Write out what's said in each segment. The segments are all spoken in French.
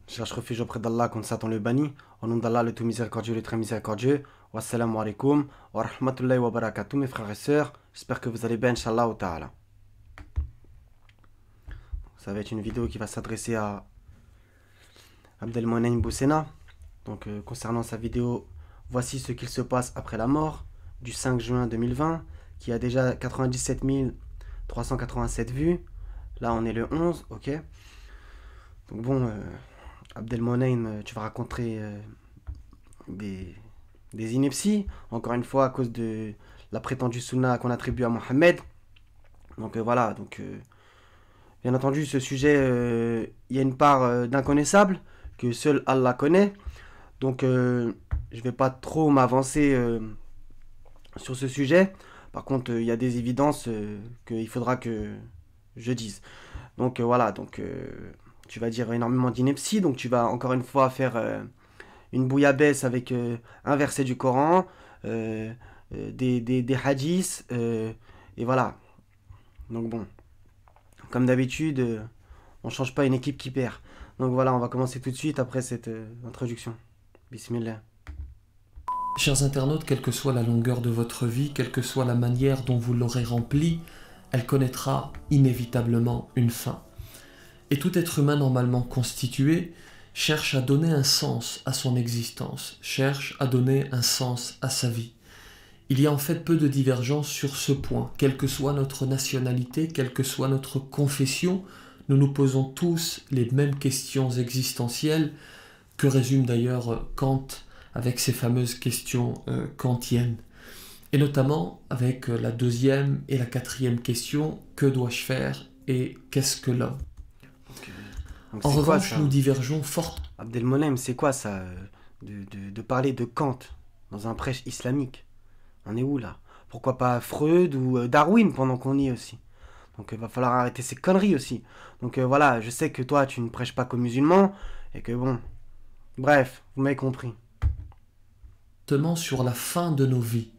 Je cherche refuge auprès d'Allah contre Satan le banni. Au nom d'Allah, le tout miséricordieux, le très miséricordieux. Wassalamu alaikum wa rahmatullahi wa barakatuh, mes frères et sœurs. J'espère que vous allez bien, Inch'Allah ta'ala. Ça va être une vidéo qui va s'adresser à Abdelmonen Boussena. Donc, concernant sa vidéo, voici ce qu'il se passe après la mort du 5 juin 2020, qui a déjà 97 387 vues. Là, on est le 11, ok. Donc bon, Abdelmonen, tu vas raconter des inepties, encore une fois, à cause de la prétendue sunna qu'on attribue à Mohammed. Donc voilà, donc bien entendu, ce sujet, il y a une part d'inconnaissable que seul Allah connaît. Donc je vais pas trop m'avancer sur ce sujet. Par contre, il y a des évidences qu'il faudra que je dise. Donc voilà, donc tu vas dire énormément d'inepties. Donc tu vas encore une fois faire une bouillabaisse avec un verset du Coran, des hadiths, et voilà. Donc bon, comme d'habitude, on change pas une équipe qui perd. Donc voilà, on va commencer tout de suite après cette introduction. Bismillah. Chers internautes, quelle que soit la longueur de votre vie, quelle que soit la manière dont vous l'aurez remplie, elle connaîtra inévitablement une fin. Et tout être humain normalement constitué cherche à donner un sens à son existence, cherche à donner un sens à sa vie. Il y a en fait peu de divergences sur ce point. Quelle que soit notre nationalité, quelle que soit notre confession, nous nous posons tous les mêmes questions existentielles que résume d'ailleurs Kant avec ses fameuses questions kantiennes. Et notamment avec la deuxième et la quatrième question, que dois-je faire et qu'est-ce que l'homme? Donc, En c'est quoi, revanche, ça nous divergeons fort. Abdelmonem, c'est quoi ça de parler de Kant dans un prêche islamique? On est où là? Pourquoi pas Freud ou Darwin pendant qu'on y est aussi? Donc il va falloir arrêter ces conneries aussi. Donc voilà, je sais que toi tu ne prêches pas comme musulman et que bon. Bref, vous m'avez compris. Sur la fin de nos vies.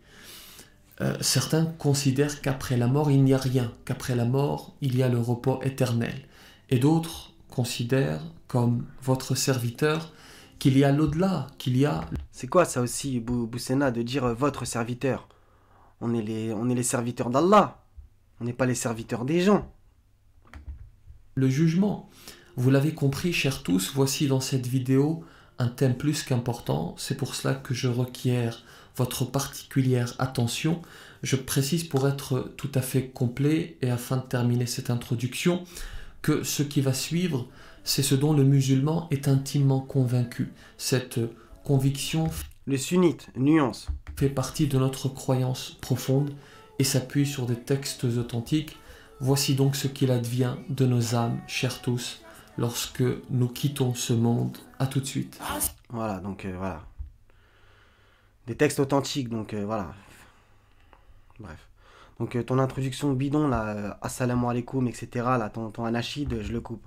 Certains considèrent qu'après la mort, il n'y a rien, qu'après la mort, il y a le repos éternel. Et d'autres considèrent, comme votre serviteur, qu'il y a l'au-delà, qu'il y a... C'est quoi ça aussi, Boussena, de dire votre serviteur? On est les serviteurs d'Allah. On n'est pas les serviteurs des gens. le jugement. Vous l'avez compris, chers tous, voici dans cette vidéo un thème plus qu'important. C'est pour cela que je requiers votre particulière attention. Je précise pour être tout à fait complet et afin de terminer cette introduction que ce qui va suivre, c'est ce dont le musulman est intimement convaincu. Cette conviction Le sunnite, nuance. fait partie de notre croyance profonde et s'appuie sur des textes authentiques. Voici donc ce qu'il advient de nos âmes, chers tous, lorsque nous quittons ce monde. À tout de suite. Voilà, donc voilà. Des textes authentiques, donc voilà. Bref. Donc ton introduction bidon, là, assalamu alaikum, etc., là, ton anachid, je le coupe.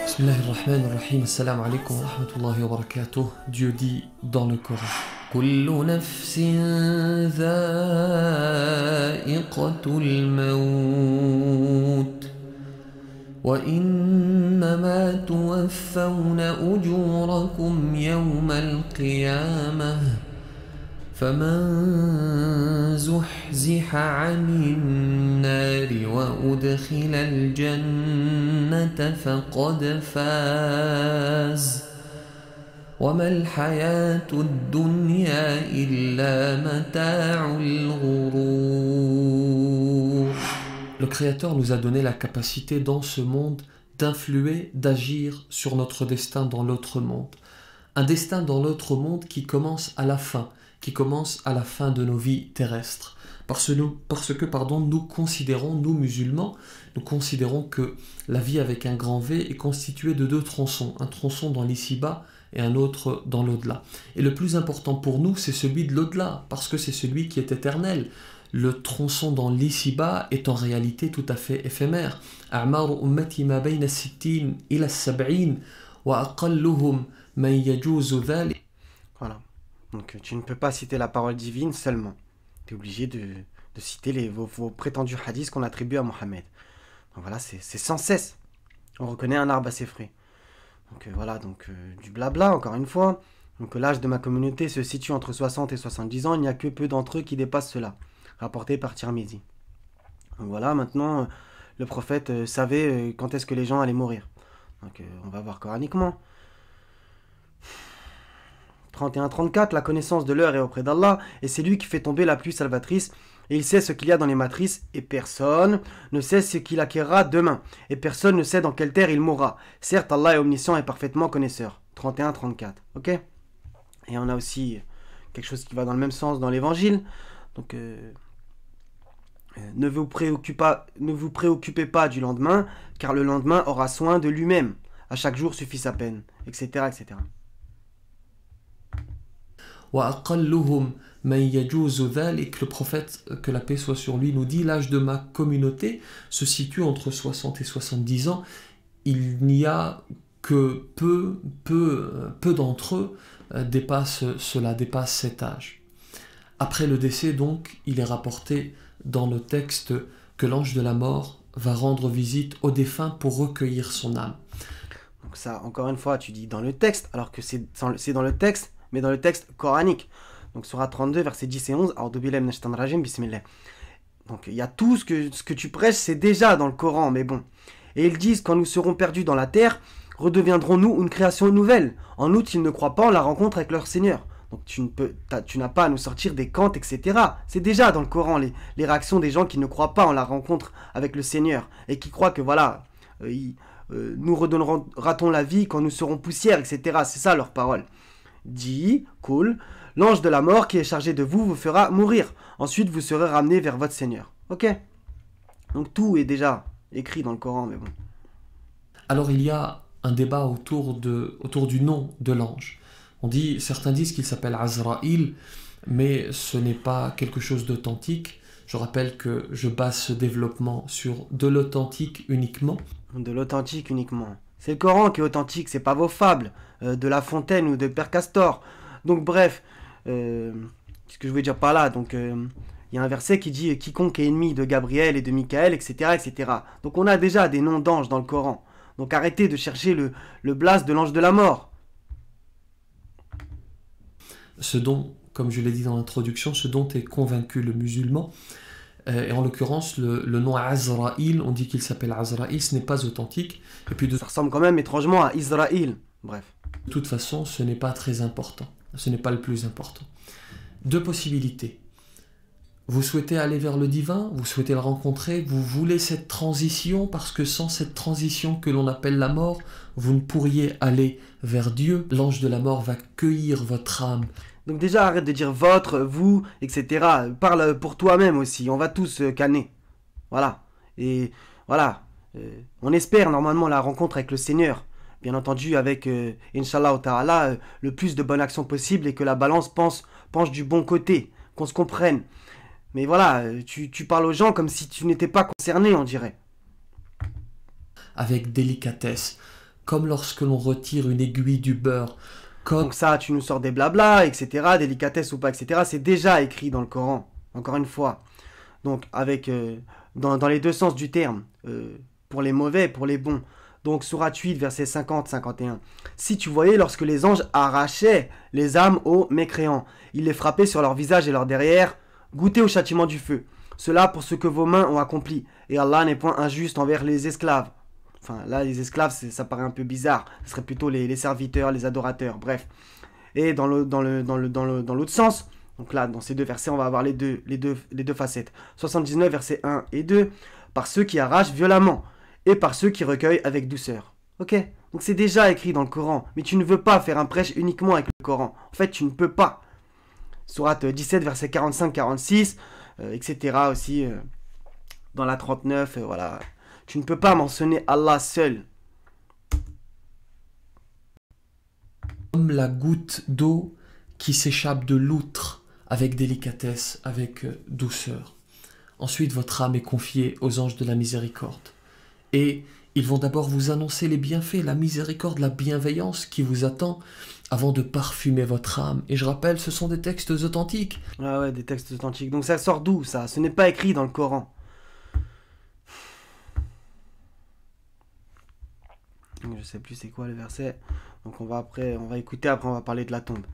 Bismillahirrahmanirrahim. Assalamu alaikum wa rahmatullahi wa barakatuh. Dieu dit dans le Coran: Kullu nafsin dha'iqatul maut wa innama tuwaffawna ujurakum yawmal qiyamah فمن زحزح عن النار وأدخل الجنة فقد فاز وما الحياة الدنيا إلا متاع الغرور. Le Créateur nous a donné la capacité dans ce monde d'influer, d'agir sur notre destin dans l'autre monde. Un destin dans l'autre monde qui commence à la fin de nos vies terrestres. Parce que nous considérons, nous musulmans, nous considérons que la vie avec un grand V est constituée de deux tronçons, un tronçon dans l'ici-bas et un autre dans l'au-delà. Et le plus important pour nous, c'est celui de l'au-delà, parce que c'est celui qui est éternel. Le tronçon dans l'ici-bas est en réalité tout à fait éphémère. أعمار أمتي ما بين 60 إلى 70 وأقلهم من يجوز ذلك. Voilà. Donc tu ne peux pas citer la parole divine seulement. tu es obligé de citer vos prétendus hadiths qu'on attribue à Mohammed. Donc voilà, c'est sans cesse. On reconnaît un arbre à ses fruits. Donc voilà, du blabla, encore une fois. Donc l'âge de ma communauté se situe entre 60 et 70 ans. Il n'y a que peu d'entre eux qui dépassent cela, rapporté par Tirmizi. Donc voilà, maintenant, le prophète savait quand est-ce que les gens allaient mourir. Donc on va voir coraniquement. 31-34, la connaissance de l'heure est auprès d'Allah, et c'est lui qui fait tomber la pluie salvatrice, et il sait ce qu'il y a dans les matrices, et personne ne sait ce qu'il acquérera demain, et personne ne sait dans quelle terre il mourra. Certes, Allah est omniscient et parfaitement connaisseur. 31-34, ok? Et on a aussi quelque chose qui va dans le même sens dans l'évangile. Donc, ne vous préoccupez pas du lendemain, car le lendemain aura soin de lui-même. À chaque jour suffit sa peine, etc., etc. Le prophète, que la paix soit sur lui, nous dit: l'âge de ma communauté se situe entre 60 et 70 ans. Il n'y a que peu d'entre eux dépassent cet âge. Après le décès, donc, il est rapporté dans le texte que l'ange de la mort va rendre visite au défunt pour recueillir son âme. Donc ça, encore une fois, tu dis dans le texte, alors que c'est dans le texte, mais dans le texte coranique. Donc sourate 32, versets 10 et 11, bismillah. Donc il y a tout ce que tu prêches, c'est déjà dans le Coran, mais bon. Et ils disent: quand nous serons perdus dans la terre, redeviendrons-nous une création nouvelle? En outre, ils ne croient pas en la rencontre avec leur Seigneur. Donc tu n'as pas à nous sortir des contes, etc. C'est déjà dans le Coran les réactions des gens qui ne croient pas en la rencontre avec le Seigneur et qui croient que voilà, nous redonnerons la vie quand nous serons poussière, etc. C'est ça leur parole. Dit, cool, l'ange de la mort qui est chargé de vous fera mourir. Ensuite, vous serez ramené vers votre Seigneur. Ok? Donc tout est déjà écrit dans le Coran, mais bon. Alors il y a un débat autour du nom de l'ange. Certains disent qu'il s'appelle Azraïl, mais ce n'est pas quelque chose d'authentique. Je rappelle que je base ce développement sur de l'authentique uniquement. De l'authentique uniquement. C'est le Coran qui est authentique, c'est pas vos fables de La Fontaine ou de Père Castor. Donc bref, qu'est-ce que je veux dire par là? Donc il y a un verset qui dit: quiconque est ennemi de Gabriel et de Michael, etc., etc. Donc on a déjà des noms d'anges dans le Coran. Donc arrêtez de chercher le blast de l'ange de la mort. Ce dont, comme je l'ai dit dans l'introduction, ce dont est convaincu le musulman, et en l'occurrence le nom Azraïl, on dit qu'il s'appelle Azraïl, ce n'est pas authentique. Et puis ça ressemble quand même étrangement à Israël. Bref. De toute façon, ce n'est pas très important, ce n'est pas le plus important. Deux possibilités. Vous souhaitez aller vers le divin, vous souhaitez le rencontrer, vous voulez cette transition, parce que sans cette transition que l'on appelle la mort, vous ne pourriez aller vers Dieu. L'ange de la mort va cueillir votre âme. Donc déjà, arrête de dire votre, vous, etc. Parle pour toi-même aussi, on va tous canner. Voilà. Et voilà. On espère normalement la rencontre avec le Seigneur. Bien entendu, avec, Inch'Allah ta'ala, le plus de bonnes actions possible et que la balance penche du bon côté, qu'on se comprenne. Mais voilà, tu parles aux gens comme si tu n'étais pas concerné, on dirait. Avec délicatesse, comme lorsque l'on retire une aiguille du beurre. Donc ça, tu nous sors des blabla, etc., délicatesse ou pas, etc. C'est déjà écrit dans le Coran, encore une fois. Donc avec, dans les deux sens du terme, pour les mauvais, pour les bons. Donc sourate 8, versets 50-51. Si tu voyais lorsque les anges arrachaient les âmes aux mécréants, ils les frappaient sur leur visage et leur derrière, goûtez au châtiment du feu. Cela pour ce que vos mains ont accompli. Et Allah n'est point injuste envers les esclaves. Enfin, là, les esclaves, ça paraît un peu bizarre. Ce serait plutôt les serviteurs, les adorateurs, bref. Et dans l'autre sens, donc là, dans ces deux versets, on va avoir les deux facettes. 79, versets 1 et 2. Par ceux qui arrachent violemment, et par ceux qui recueillent avec douceur. Ok? Donc c'est déjà écrit dans le Coran. Mais tu ne veux pas faire un prêche uniquement avec le Coran. En fait, tu ne peux pas. Sourate 17, versets 45-46, etc. aussi, dans la 39, voilà. Tu ne peux pas mentionner Allah seul. Comme la goutte d'eau qui s'échappe de l'outre avec délicatesse, avec douceur. Ensuite, votre âme est confiée aux anges de la miséricorde. Et ils vont d'abord vous annoncer les bienfaits, la miséricorde, la bienveillance qui vous attend avant de parfumer votre âme. Et je rappelle, ce sont des textes authentiques. Ah ouais, des textes authentiques. Donc ça sort d'où ça? Ce n'est pas écrit dans le Coran. Je sais plus c'est quoi le verset. Donc on va écouter, après on va parler de la tombe.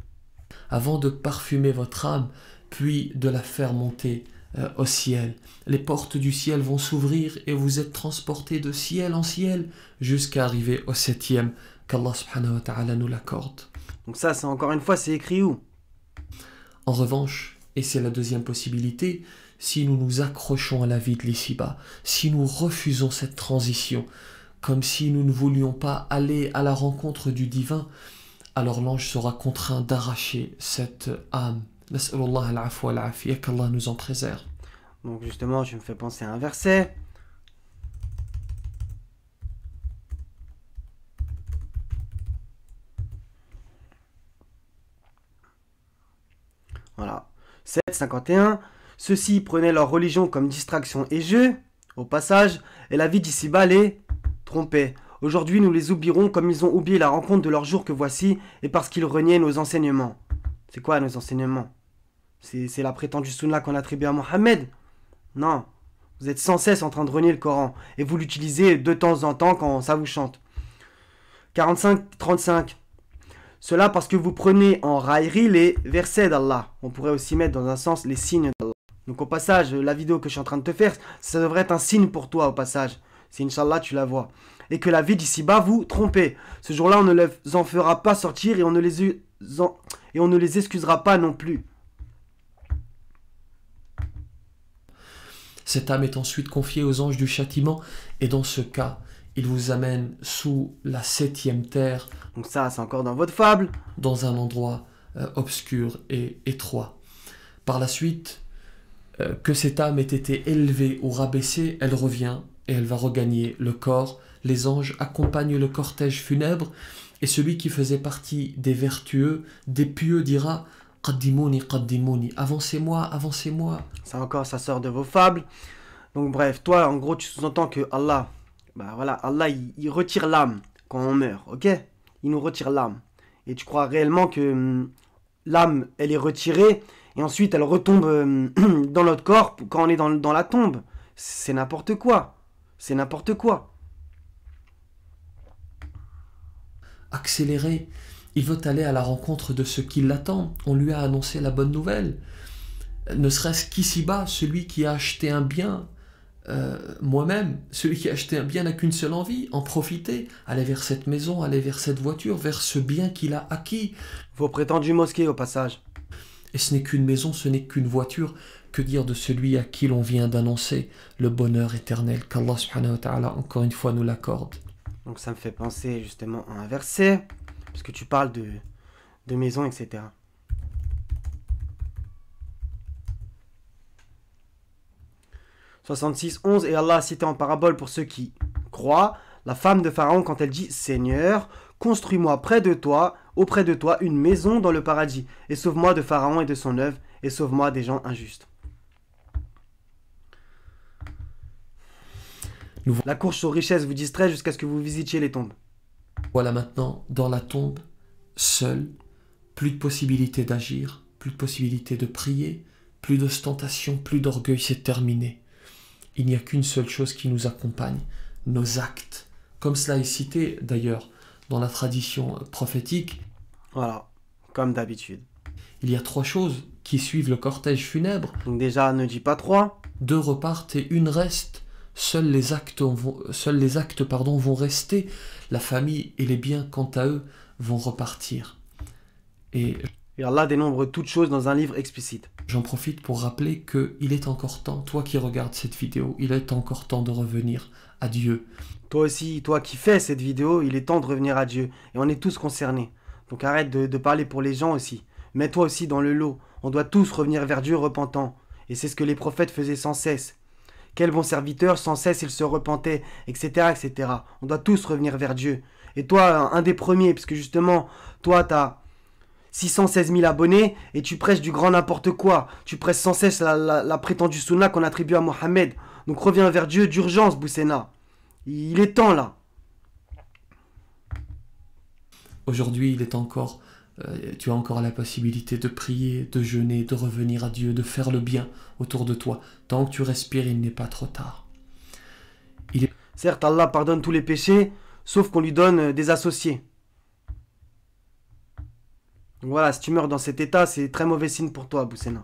Avant de parfumer votre âme, puis de la faire monter au ciel. Les portes du ciel vont s'ouvrir et vous êtes transportés de ciel en ciel jusqu'à arriver au 7e, qu'Allah subhanahu wa ta'ala nous l'accorde. Donc ça, c'est encore une fois, c'est écrit où? En revanche, et c'est la deuxième possibilité, si nous nous accrochons à la vie de l'ici-bas, si nous refusons cette transition, comme si nous ne voulions pas aller à la rencontre du divin, alors l'ange sera contraint d'arracher cette âme. Nas'alullah al-afwa wal-afiyya, qu'Allah nous en préserve. Donc justement, je me fais penser à un verset. Voilà. 7,51. Ceux-ci prenaient leur religion comme distraction et jeu, au passage, et la vie d'ici-bas les trompait. Aujourd'hui, nous les oublierons comme ils ont oublié la rencontre de leur jour que voici, et parce qu'ils reniaient nos enseignements. C'est quoi nos enseignements? C'est la prétendue sunna qu'on attribue à Mohammed? Non. Vous êtes sans cesse en train de renier le Coran, et vous l'utilisez de temps en temps quand ça vous chante. 45-35. Cela parce que vous prenez en raillerie les versets d'Allah. On pourrait aussi mettre dans un sens les signes d'Allah. Donc au passage, la vidéo que je suis en train de te faire, ça devrait être un signe pour toi au passage. Si Inch'Allah tu la vois. Et que la vie d'ici-bas vous trompez. Ce jour-là, on ne les en fera pas sortir et on ne les excusera pas non plus. Cette âme est ensuite confiée aux anges du châtiment et dans ce cas, ils vous amènent sous la 7e terre. Donc ça, c'est encore dans votre fable. Dans un endroit obscur et étroit. Par la suite, que cette âme ait été élevée ou rabaissée, elle revient et elle va regagner le corps. Les anges accompagnent le cortège funèbre et celui qui faisait partie des vertueux, des pieux dira « Qaddimouni, qaddimouni » avancez-moi, avancez-moi. Ça encore, ça sort de vos fables. Donc bref, toi, en gros, tu sous-entends que Allah, Allah, il retire l'âme quand on meurt, ok? Il nous retire l'âme. Et tu crois réellement que l'âme, elle est retirée et ensuite elle retombe dans notre corps quand on est dans la tombe. C'est n'importe quoi. C'est n'importe quoi. Accéléré, il veut aller à la rencontre de ceux qui l'attendent. On lui a annoncé la bonne nouvelle. Ne serait-ce qu'ici-bas, celui qui a acheté un bien, moi-même, celui qui a acheté un bien n'a qu'une seule envie, en profiter, aller vers cette maison, aller vers cette voiture, vers ce bien qu'il a acquis. Vos prétendus mosquées au passage. Et ce n'est qu'une maison, ce n'est qu'une voiture. Que dire de celui à qui l'on vient d'annoncer le bonheur éternel, qu'Allah subhanahu wa ta'ala encore une fois nous l'accorde. Donc ça me fait penser justement à un verset, parce que tu parles de maison, etc. « 66-11 Et Allah a cité en parabole pour ceux qui croient la femme de Pharaon quand elle dit « Seigneur, construis-moi auprès de toi, une maison dans le paradis, et sauve-moi de Pharaon et de son œuvre, et sauve-moi des gens injustes. » La course aux richesses vous distrait jusqu'à ce que vous visitiez les tombes. Voilà maintenant, dans la tombe, seul, plus de possibilité d'agir, plus de possibilité de prier, plus d'ostentation, plus d'orgueil, c'est terminé. Il n'y a qu'une seule chose qui nous accompagne, nos actes. Comme cela est cité d'ailleurs dans la tradition prophétique. Voilà, comme d'habitude. Il y a 3 choses qui suivent le cortège funèbre. Donc déjà, ne dis pas 3. 2 repartent et 1 reste. Seuls les actes vont rester. La famille et les biens, quant à eux, vont repartir. Et Allah dénombre toutes choses dans un livre explicite. J'en profite pour rappeler qu'il est encore temps, toi qui regardes cette vidéo, il est encore temps de revenir à Dieu. Toi aussi, toi qui fais cette vidéo, il est temps de revenir à Dieu. Et on est tous concernés. Donc arrête de parler pour les gens aussi. Mets-toi aussi dans le lot. On doit tous revenir vers Dieu repentants. Et c'est ce que les prophètes faisaient sans cesse. Quel bon serviteur, sans cesse il se repentait, etc., etc. On doit tous revenir vers Dieu. Et toi, un des premiers, parce que justement, toi, t'as 616 000 abonnés et tu prêches du grand n'importe quoi. Tu prêches sans cesse la prétendue sunna qu'on attribue à Mohammed. Donc reviens vers Dieu d'urgence, Boussena. Il est temps là. Aujourd'hui, il est encore Tu as encore la possibilité de prier, de jeûner, de revenir à Dieu, de faire le bien autour de toi. Tant que tu respires, il n'est pas trop tard. Certes, Allah pardonne tous les péchés, sauf qu'on lui donne des associés. Donc voilà, si tu meurs dans cet état, c'est très mauvais signe pour toi, Boussena.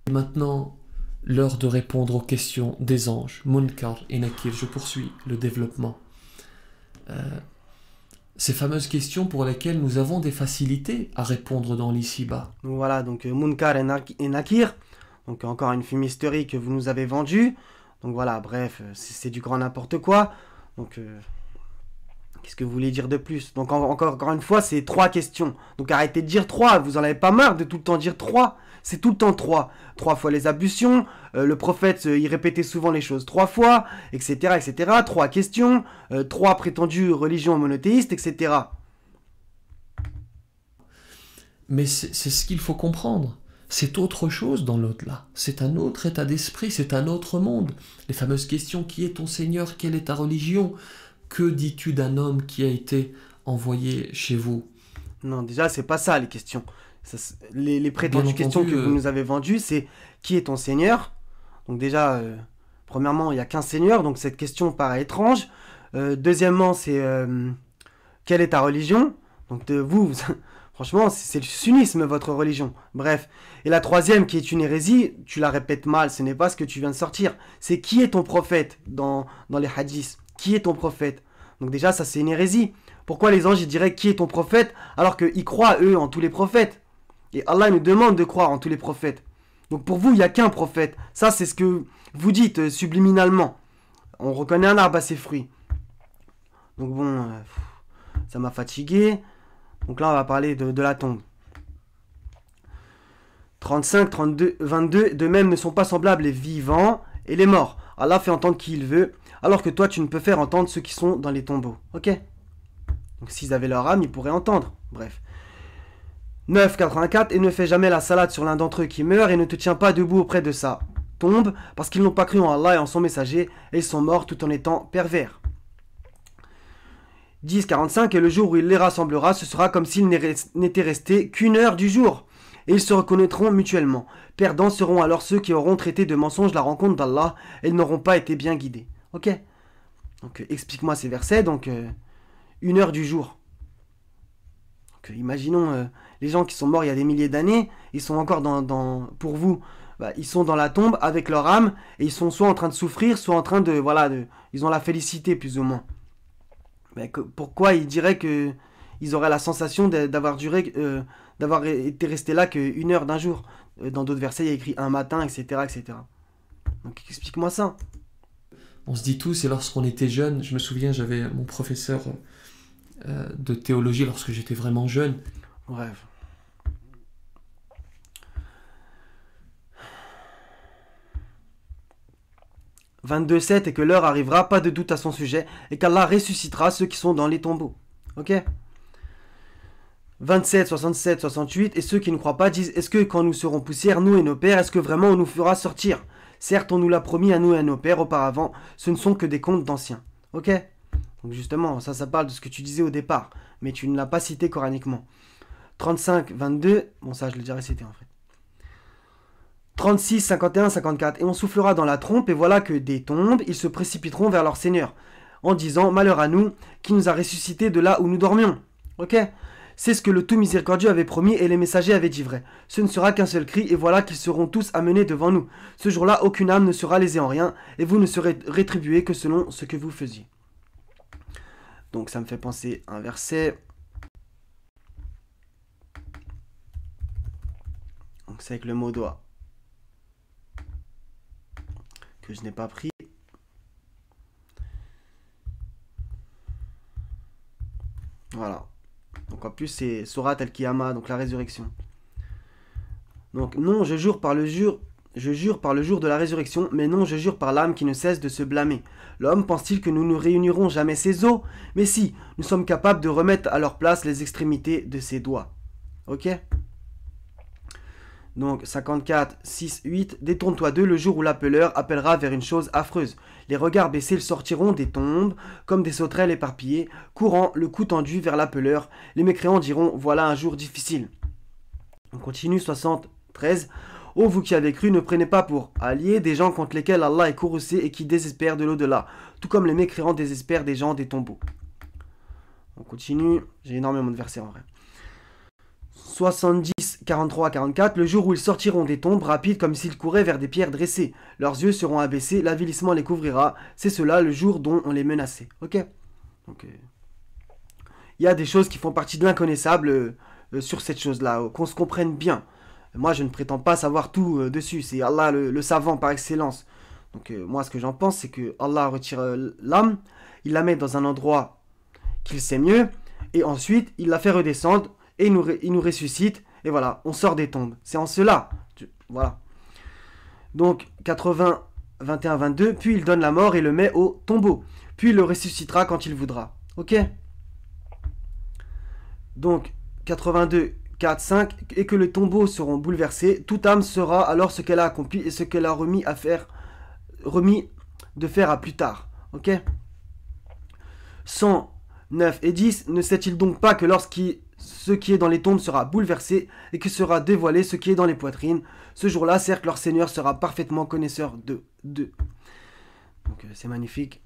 Et maintenant, l'heure de répondre aux questions des anges. Munkar et Nakir, je poursuis le développement. Ces fameuses questions pour lesquelles nous avons des facilités à répondre dans l'ici-bas. Donc voilà, donc Munkar et Nakir, donc encore une fumisterie que vous nous avez vendue. Donc voilà, bref, c'est du grand n'importe quoi. Donc, qu'est-ce que vous voulez dire de plus? Donc encore une fois, c'est 3 questions. Donc arrêtez de dire 3, vous en avez pas marre de tout le temps dire 3. C'est tout le temps 3. 3 fois les ablutions, le prophète, il répétait souvent les choses 3 fois, etc., etc. 3 questions, 3 prétendues religions monothéistes, etc. Mais c'est ce qu'il faut comprendre. C'est autre chose dans l'au-delà. C'est un autre état d'esprit, c'est un autre monde. Les fameuses questions, qui est ton Seigneur, quelle est ta religion? Que dis-tu d'un homme qui a été envoyé chez vous? Non, déjà, c'est pas ça les questions. Les prétendues questions que vous nous avez vendues, c'est qui est ton Seigneur? Donc déjà, premièrement, il n'y a qu'un Seigneur, donc cette question paraît étrange. Deuxièmement, c'est quelle est ta religion? Donc vous franchement, c'est le sunnisme, votre religion. Bref. Et la troisième, qui est une hérésie, tu la répètes mal, ce n'est pas ce que tu viens de sortir. C'est qui est ton prophète dans les hadiths? Qui est ton prophète? Donc déjà, ça c'est une hérésie. Pourquoi les anges ils diraient qui est ton prophète alors qu'ils croient, eux, en tous les prophètes? Et Allah nous demande de croire en tous les prophètes. Donc pour vous, il n'y a qu'un prophète. Ça, c'est ce que vous dites subliminalement. On reconnaît un arbre à ses fruits. Donc bon, ça m'a fatigué. Donc là, on va parler de la tombe. 35, 32, 22, de même ne sont pas semblables les vivants et les morts. Allah fait entendre qui il veut, alors que toi, tu ne peux faire entendre ceux qui sont dans les tombeaux. Ok? Donc s'ils avaient leur âme, ils pourraient entendre. Bref. 9, 84, et ne fais jamais la salade sur l'un d'entre eux qui meurt, et ne te tiens pas debout auprès de sa tombe, parce qu'ils n'ont pas cru en Allah et en son messager, et ils sont morts tout en étant pervers. 10, 45, et le jour où il les rassemblera, ce sera comme s'il n'était resté qu'une heure du jour. Et ils se reconnaîtront mutuellement. Perdants seront alors ceux qui auront traité de mensonge la rencontre d'Allah, et ils n'auront pas été bien guidés. Ok? Donc explique-moi ces versets, donc une heure du jour. Donc, imaginons les gens qui sont morts il y a des milliers d'années, ils sont encore pour vous, ils sont dans la tombe avec leur âme, et ils sont soit en train de souffrir, soit en train de, ils ont la félicité plus ou moins. Mais pourquoi ils diraient que ils auraient la sensation d'avoir été restés là qu'une heure d'un jour? Dans d'autres versets, il y a écrit un matin, etc., etc. Donc explique-moi ça. On se dit tous, et lorsqu'on était jeune, je me souviens, j'avais mon professeur de théologie lorsque j'étais vraiment jeune. Bref. « 22,7 et que l'heure arrivera, pas de doute à son sujet, et qu'Allah ressuscitera ceux qui sont dans les tombeaux. » Ok? 27, 67, 68, et ceux qui ne croient pas disent: est-ce que quand nous serons poussière, nous et nos pères, est-ce que vraiment on nous fera sortir? Certes, on nous l'a promis à nous et à nos pères auparavant, ce ne sont que des contes d'anciens. Ok? Donc justement, ça parle de ce que tu disais au départ, mais tu ne l'as pas cité coraniquement. 35, 22, bon ça je l'ai déjà récité en fait. 36, 51, 54, et on soufflera dans la trompe, et voilà que des tombes, ils se précipiteront vers leur Seigneur, en disant: malheur à nous, qui nous a ressuscités de là où nous dormions. Ok? C'est ce que le tout miséricordieux avait promis, et les messagers avaient dit vrai. Ce ne sera qu'un seul cri, et voilà qu'ils seront tous amenés devant nous. Ce jour-là, aucune âme ne sera lésée en rien, et vous ne serez rétribués que selon ce que vous faisiez. Donc ça me fait penser à un verset. Donc c'est avec le mot doigt que je n'ai pas pris. Voilà. Donc en plus c'est Surat al-Qiyamah, donc la résurrection. Donc non, je jure par le jour de la résurrection, mais non, je jure par l'âme qui ne cesse de se blâmer. L'homme pense-t-il que nous ne réunirons jamais ses os? Mais si, nous sommes capables de remettre à leur place les extrémités de ses doigts. Ok? Donc 54, 6, 8. Détourne-toi d'eux le jour où l'appeleur appellera vers une chose affreuse. Les regards baissés ils sortiront des tombes, comme des sauterelles éparpillées, courant le cou tendu vers l'appeleur. Les mécréants diront, voilà un jour difficile. On continue, 73. Ô vous qui avez cru, ne prenez pas pour alliés des gens contre lesquels Allah est courroucé et qui désespèrent de l'au-delà, tout comme les mécréants désespèrent des gens des tombeaux. On continue, j'ai énormément de versets en vrai. 70, 43 à 44. Le jour où ils sortiront des tombes, rapides comme s'ils couraient vers des pierres dressées. Leurs yeux seront abaissés, l'avilissement les couvrira. C'est cela le jour dont on les menaçait. Ok. Donc, il y a des choses qui font partie de l'inconnaissable sur cette chose-là, qu'on se comprenne bien. Moi, je ne prétends pas savoir tout dessus. C'est Allah le savant par excellence. Donc, moi, ce que j'en pense, c'est que Allah retire l'âme, il la met dans un endroit qu'il sait mieux, et ensuite, il la fait redescendre, et il nous ressuscite, et voilà, on sort des tombes. C'est en cela. Voilà. Donc, 80, 21, 22, puis il donne la mort et le met au tombeau. Puis il le ressuscitera quand il voudra. Ok. Donc, 82, 4, 5, et que les tombeaux seront bouleversés, toute âme sera alors ce qu'elle a accompli et ce qu'elle a remis de faire à plus tard. Ok. 109 et 10, ne sait-il donc pas que ce qui est dans les tombes sera bouleversé et que sera dévoilé ce qui est dans les poitrines. Ce jour-là, certes, leur Seigneur sera parfaitement connaisseur d'eux. Donc, c'est magnifique.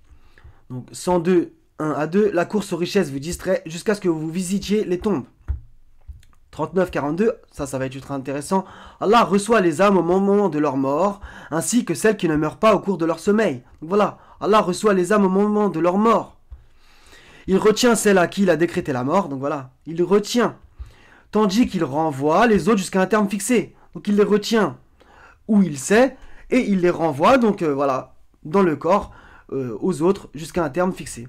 Donc, 102, 1 à 2, la course aux richesses vous distrait jusqu'à ce que vous visitiez les tombes. 39, 42, ça va être ultra intéressant. Allah reçoit les âmes au moment de leur mort, ainsi que celles qui ne meurent pas au cours de leur sommeil. Donc, voilà, Allah reçoit les âmes au moment de leur mort. Il retient celle à qui il a décrété la mort, donc voilà, il retient. Tandis qu'il renvoie les autres jusqu'à un terme fixé. Donc il les retient où il sait, et il les renvoie, donc voilà, dans le corps, aux autres, jusqu'à un terme fixé.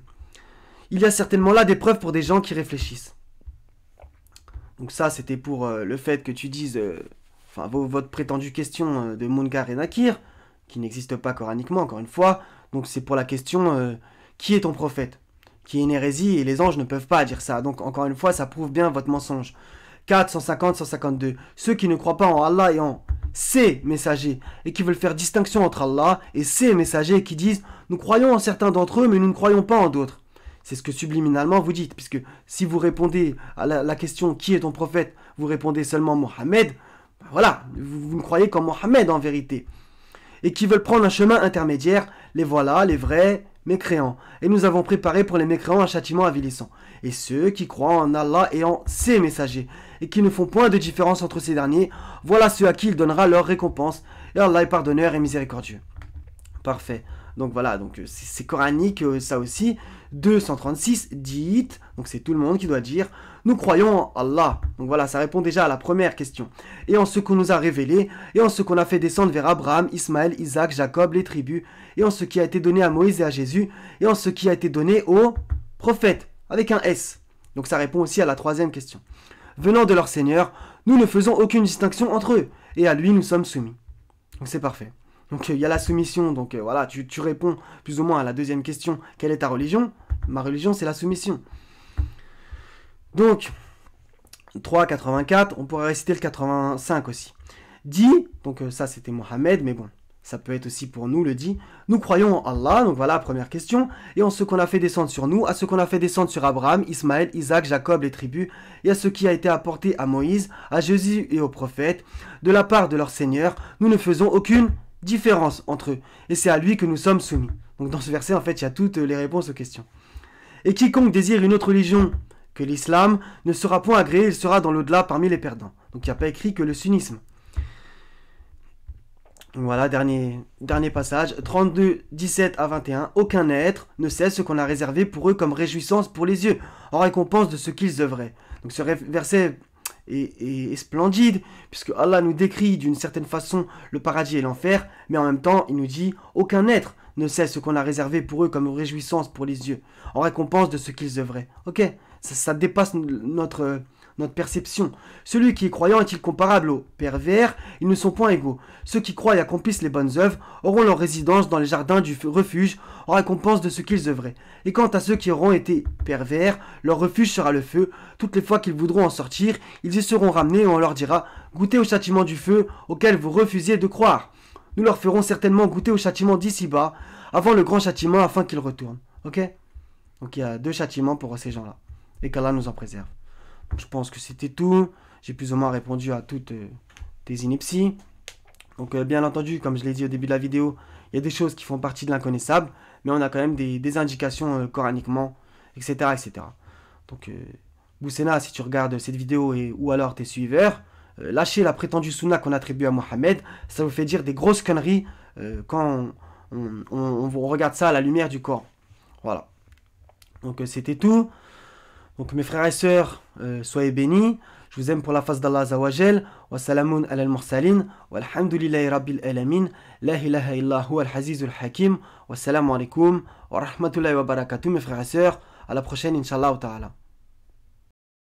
Il y a certainement là des preuves pour des gens qui réfléchissent. Donc ça, c'était pour le fait que tu dises, votre prétendue question de Munkar et Nakir, qui n'existe pas coraniquement, encore une fois. Donc c'est pour la question, qui est ton prophète ? Qui est une hérésie, et les anges ne peuvent pas dire ça. Donc, encore une fois, ça prouve bien votre mensonge. 4, 150, 152. Ceux qui ne croient pas en Allah et en ses messagers, et qui veulent faire distinction entre Allah et ses messagers, qui disent « Nous croyons en certains d'entre eux, mais nous ne croyons pas en d'autres. » C'est ce que subliminalement vous dites, puisque si vous répondez à la question « Qui est ton prophète ?» vous répondez seulement « Mohammed », ben voilà, vous ne croyez qu'en Mohammed en vérité. Et qui veulent prendre un chemin intermédiaire, les voilà, les vrais mécréants. Et nous avons préparé pour les mécréants un châtiment avilissant. Et ceux qui croient en Allah et en ses messagers, et qui ne font point de différence entre ces derniers, voilà ceux à qui il donnera leur récompense. Et Allah est pardonneur et miséricordieux. Parfait. Donc voilà, donc c'est coranique ça aussi. 236, dites, donc c'est tout le monde qui doit dire, nous croyons en Allah. Donc voilà, ça répond déjà à la première question. Et en ce qu'on nous a révélé, et en ce qu'on a fait descendre vers Abraham, Ismaël, Isaac, Jacob, les tribus, et en ce qui a été donné à Moïse et à Jésus, et en ce qui a été donné aux prophètes, avec un S. Donc ça répond aussi à la troisième question. Venant de leur Seigneur, nous ne faisons aucune distinction entre eux, et à lui nous sommes soumis. Donc c'est parfait. Donc il y a la soumission, donc voilà, tu réponds plus ou moins à la deuxième question, quelle est ta religion ? Ma religion c'est la soumission. Donc, 3, 84, on pourrait réciter le 85 aussi. Dit, donc ça c'était Mohammed, mais bon, ça peut être aussi pour nous le dit, nous croyons en Allah, donc voilà, première question, et en ce qu'on a fait descendre sur nous, à ce qu'on a fait descendre sur Abraham, Ismaël, Isaac, Jacob, les tribus, et à ce qui a été apporté à Moïse, à Jésus et aux prophètes, de la part de leur Seigneur, nous ne faisons aucune différence entre eux, et c'est à lui que nous sommes soumis. Donc dans ce verset, en fait, il y a toutes les réponses aux questions. Et quiconque désire une autre religion que l'islam ne sera point agréé, il sera dans l'au-delà parmi les perdants. Donc il n'y a pas écrit que le sunnisme. Voilà, dernier passage, 32, 17 à 21. Aucun être ne sait ce qu'on a réservé pour eux comme réjouissance pour les yeux, en récompense de ce qu'ils œuvraient. Donc ce verset est splendide, puisque Allah nous décrit d'une certaine façon le paradis et l'enfer, mais en même temps, il nous dit « Aucun être ne sait ce qu'on a réservé pour eux comme réjouissance pour les yeux, en récompense de ce qu'ils œuvraient. » Ok, ça dépasse notre perception. Celui qui est croyant est-il comparable aux pervers? Ils ne sont point égaux. Ceux qui croient et accomplissent les bonnes œuvres auront leur résidence dans les jardins du refuge en récompense de ce qu'ils œuvraient. Et quant à ceux qui auront été pervers, leur refuge sera le feu. Toutes les fois qu'ils voudront en sortir, ils y seront ramenés et on leur dira « Goûtez au châtiment du feu auquel vous refusiez de croire. » Nous leur ferons certainement goûter au châtiment d'ici-bas avant le grand châtiment afin qu'ils retournent. Ok? Donc il y a 2 châtiments pour ces gens-là. Et qu'Allah nous en préserve. Donc je pense que c'était tout. J'ai plus ou moins répondu à toutes tes inepties. Donc bien entendu, comme je l'ai dit au début de la vidéo, il y a des choses qui font partie de l'inconnaissable, mais on a quand même des indications coraniquement, etc. etc. Donc Boussena, si tu regardes cette vidéo ou alors tes suiveurs, lâchez la prétendue sunna qu'on attribue à Mohammed. Ça vous fait dire des grosses conneries quand on regarde ça à la lumière du Coran. Voilà. Donc c'était tout. Donc mes frères et sœurs, soyez bénis. Je vous aime pour la face d'Allah Azawajal. Wa salamun ala al-mursalin. Walhamdulillahi rabbil alamin. La ilaha illa huwa al-hazizul hakim. Wassalamu alaikum wa rahmatullahi wa barakatuh mes frères et sœurs. À la prochaine, Inch'Allah ta'ala.